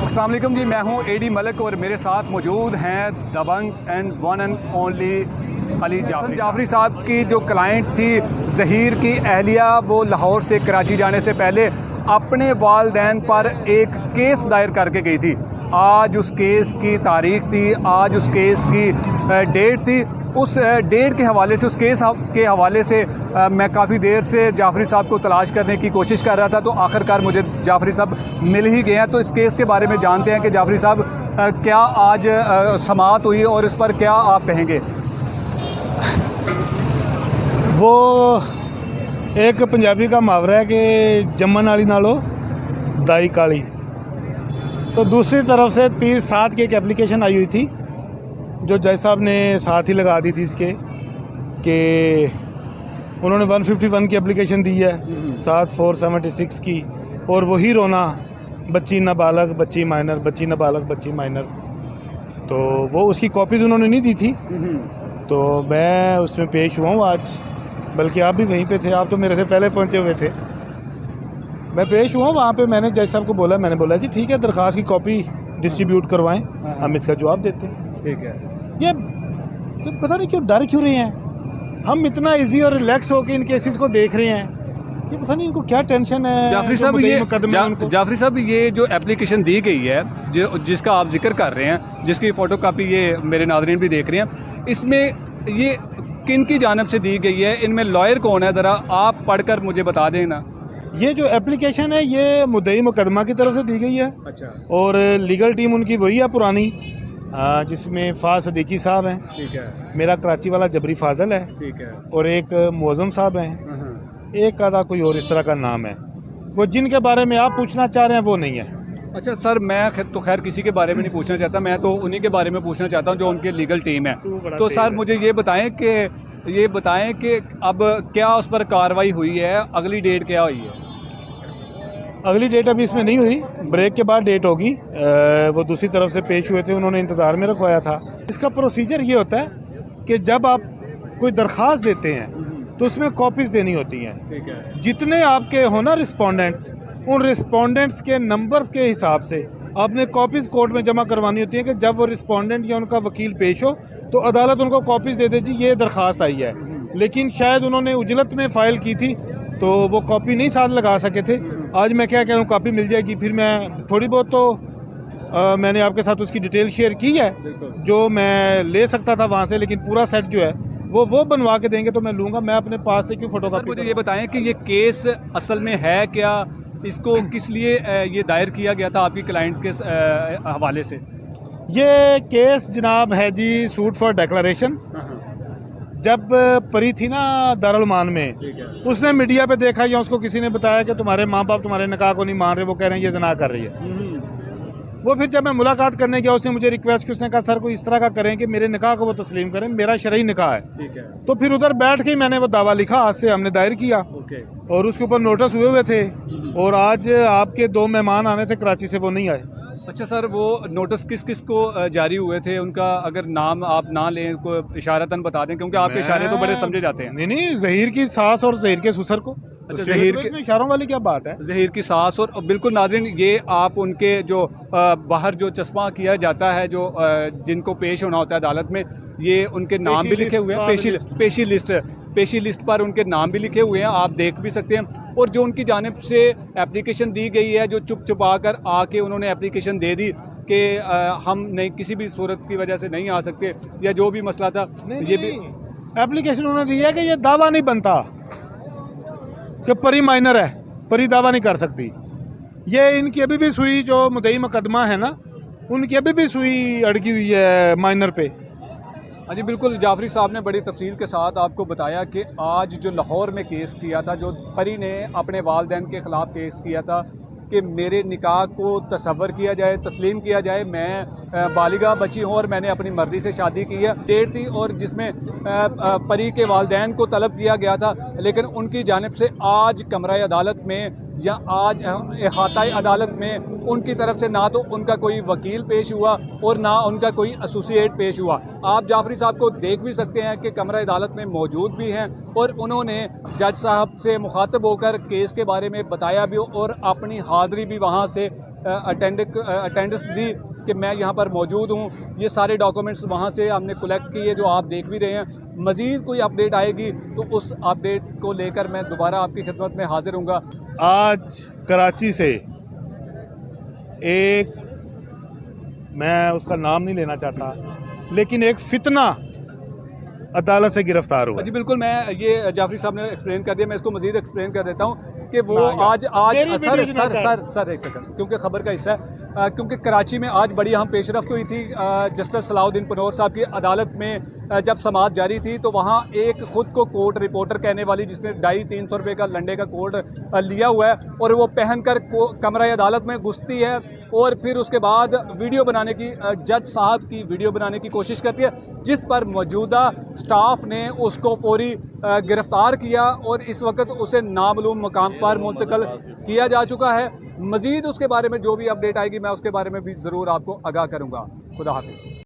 अस्सलाम वालेकुम जी, मैं हूं एडी मलिक और मेरे साथ मौजूद हैं दबंग and one and only Ali Jafri साहब की जो क्लाइंट थी ज़हीर की अहलिया, वो लाहौर से कराची जाने से पहले अपने वालदैन पर एक केस दायर करके गई थी। आज उस केस की तारीख़ थी, आज उस केस की डेट थी। उस डेट के हवाले से, उस केस के हवाले से मैं काफ़ी देर से जाफरी साहब को तलाश करने की कोशिश कर रहा था, तो आखिरकार मुझे जाफरी साहब मिल ही गए हैं। तो इस केस के बारे में जानते हैं कि जाफरी साहब क्या आज समाअत हुई और इस पर क्या आप कहेंगे। वो एक पंजाबी का मुहावरा है कि जम्मन वाली नालो दाई काली। तो दूसरी तरफ से 30/7 की एक एप्लीकेशन आई हुई थी जो जज साहब ने साथ ही लगा दी थी इसके, कि उन्होंने 151 की एप्लीकेशन दी है 7476 की, और वही रोना बच्ची नाबालग बच्ची माइनर, बच्ची नाबालग बच्ची माइनर। तो वो उसकी कॉपीज़ उन्होंने नहीं दी थी, तो मैं उसमें पेश हुआ हूँ आज। बल्कि आप भी वहीं पे थे, आप तो मेरे से पहले पहुँचे हुए थे। मैं पेश हुआ वहाँ पे, मैंने जज साहब को बोला, मैंने बोला जी ठीक है, दरख्वास्त की कॉपी डिस्ट्रीब्यूट करवाएं, हम इसका जवाब देते हैं। ठीक है। ये पता नहीं क्यों डर क्यों रहे हैं, हम इतना इजी और रिलैक्स होकर इन केसेस को देख रहे हैं, ये पता नहीं इनको क्या टेंशन है। जाफरी साहब ये जो एप्लीकेशन दी गई है, जो जिसका आप जिक्र कर रहे हैं, जिसकी फ़ोटोकॉपी ये मेरे नाज़रीन भी देख रहे हैं, इसमें ये किन की जानिब से दी गई है, इनमें लॉयर कौन है, ज़रा आप पढ़कर मुझे बता देना। ये जो एप्लीकेशन है ये मुद्दई मुकदमा की तरफ से दी गई है। अच्छा। और लीगल टीम उनकी वही है पुरानी, जिसमें फ़ाज़ सदीकी साहब हैं, ठीक है, मेरा कराची वाला जबरी फाजल है, ठीक है, और एक मौज़म साहब हैं, एक आधा कोई और इस तरह का नाम है। वो जिनके बारे में आप पूछना चाह रहे हैं वो नहीं है। अच्छा सर, मैं तो खैर किसी के बारे में नहीं पूछना चाहता, मैं तो उन्हीं के बारे में पूछना चाहता हूँ जो उनके लीगल टीम है। तो सर मुझे ये बताएं कि अब क्या उस पर कार्रवाई हुई है, अगली डेट क्या हुई है। अगली डेट अभी इसमें नहीं हुई, ब्रेक के बाद डेट होगी। वो दूसरी तरफ से पेश हुए थे, उन्होंने इंतज़ार में रखवाया था। इसका प्रोसीजर ये होता है कि जब आप कोई दरख्वास्त देते हैं तो उसमें कॉपीज़ देनी होती हैं। ठीक है। जितने आपके हो ना रिस्पोंडेंट्स, उन रिस्पोंडेंट्स के नंबर्स के हिसाब से आपने कॉपीज़ कोर्ट में जमा करवानी होती है, कि जब वो रिस्पोंडेंट या उनका वकील पेश हो तो अदालत उनको कॉपीज़ दे दे, जी ये दरख्वास्त आई है। लेकिन शायद उन्होंने उजलत में फ़ाइल की थी तो वो कॉपी नहीं साथ लगा सके थे। आज मैं क्या कहूँ, कॉपी मिल जाएगी। फिर मैं थोड़ी बहुत तो मैंने आपके साथ उसकी डिटेल शेयर की है जो मैं ले सकता था वहाँ से, लेकिन पूरा सेट जो है वो बनवा के देंगे तो मैं लूँगा। मैं अपने पास से क्यों फोटोकॉपी। मुझे ये बताएं कि ये केस असल में है क्या, इसको किस लिए ये दायर किया गया था आपकी क्लाइंट के हवाले से। ये केस जनाब है जी सूट फॉर डिक्लेरेशन। जब परी थी ना दारुलमान में, उसने मीडिया पे देखा या उसको किसी ने बताया कि तुम्हारे माँ बाप तुम्हारे निकाह को नहीं मान रहे, वो कह रहे हैं ये ज़िना कर रही है। वो फिर जब मैं मुलाकात करने गया, उसने मुझे रिक्वेस्ट की, उसने कहा सर कोई इस तरह का करें कि मेरे निकाह को वो तस्लीम करें, मेरा शरई निकाह है। ठीक है। तो फिर उधर बैठ के मैंने वो दावा लिखा, आज से हमने दायर किया। ओके। और उसके ऊपर नोटिस हुए थे, और आज आपके 2 मेहमान आने थे कराची से, वो नहीं आए। अच्छा सर, वो नोटिस किस किस को जारी हुए थे, उनका अगर नाम आप ना लें, को इशारतन बता दें, क्योंकि आपके इशारे तो बड़े समझे जाते हैं। नहीं, ज़हीर की सास और ज़हीर के ससुर को। अच्छा, ज़हीर के इशारों वाली क्या बात है। ज़हीर की सास और बिल्कुल नाज़रीन, ये आप उनके जो बाहर जो चश्मा किया जाता है, जो जिनको पेश होना होता है अदालत में, ये उनके नाम भी लिखे हुए हैं, पेशी लिस्ट पर उनके नाम भी लिखे हुए हैं, आप देख भी सकते हैं। और जो उनकी जानिब से एप्लीकेशन दी गई है, जो चुप चुपा कर आके उन्होंने एप्लीकेशन दे दी कि हम नहीं, किसी भी सूरत की वजह से नहीं आ सकते, या जो भी मसला था, ये भी एप्लीकेशन उन्होंने दी है कि ये दावा नहीं बनता कि परी माइनर है, परी दावा नहीं कर सकती। ये इनकी अभी भी सुई, जो मुद्दई मुकदमा है ना, उनकी अभी भी सुई अड़की हुई है माइनर पे। हाँ जी बिल्कुल, जाफरी साहब ने बड़ी तफसील के साथ आपको बताया कि आज जो लाहौर में केस किया था, जो परी ने अपने वालिदैन के ख़िलाफ़ केस किया था कि मेरे निकाह को तसव्वुर किया जाए, तस्लीम किया जाए, मैं बालिगा बच्ची हूँ और मैंने अपनी मर्ज़ी से शादी की है। डेट थी और जिसमें परी के वालिदैन को तलब किया गया था, लेकिन उनकी जानिब से आज कमरा अदालत में या आज अहाता अदालत में उनकी तरफ से ना तो उनका कोई वकील पेश हुआ और ना उनका कोई एसोसिएट पेश हुआ। आप जाफरी साहब को देख भी सकते हैं कि कमरा अदालत में मौजूद भी हैं और उन्होंने जज साहब से मुखातब होकर केस के बारे में बताया भी और अपनी हाज़िरी भी वहाँ से अटेंडेंस दी कि मैं यहाँ पर मौजूद हूँ। ये सारे डॉक्यूमेंट्स वहाँ से हमने कलेक्ट किए जो आप देख भी रहे हैं। मज़ीद कोई अपडेट आएगी तो उस अपडेट को लेकर मैं दोबारा आपकी खिदमत में हाजिर हूँगा। आज कराची से एक, मैं उसका नाम नहीं लेना चाहता, लेकिन एक फितना अदालत से गिरफ्तार हुआ। जी बिल्कुल, मैं ये जाफरी साहब ने एक्सप्लेन कर दिया, मैं इसको मज़ीद एक्सप्लेन कर देता हूँ कि वो आज मेरी सर वीडियो सर सुनाता सर सर एक सेकंड, क्योंकि खबर का हिस्सा है। क्योंकि कराची में आज बड़ी अहम पेशरफ्त हुई थी। जस्टिस सलाउद्दीन पनोर साहब की अदालत में जब समाअत जारी थी तो वहाँ एक ख़ुद को कोर्ट रिपोर्टर कहने वाली, जिसने 250-300 रुपये का लंडे का कोट लिया हुआ है और वो पहनकर कमरा अदालत में घुसती है और फिर उसके बाद वीडियो बनाने की, जज साहब की वीडियो बनाने की कोशिश करती है, जिस पर मौजूदा स्टाफ ने उसको फौरी गिरफ़्तार किया और इस वक्त उसे नामालूम मकाम पर मुंतकिल किया जा चुका है। मज़ीद उसके बारे में जो भी अपडेट आएगी मैं उसके बारे में भी ज़रूर आपको आगाह करूँगा। खुदा हाफिज़।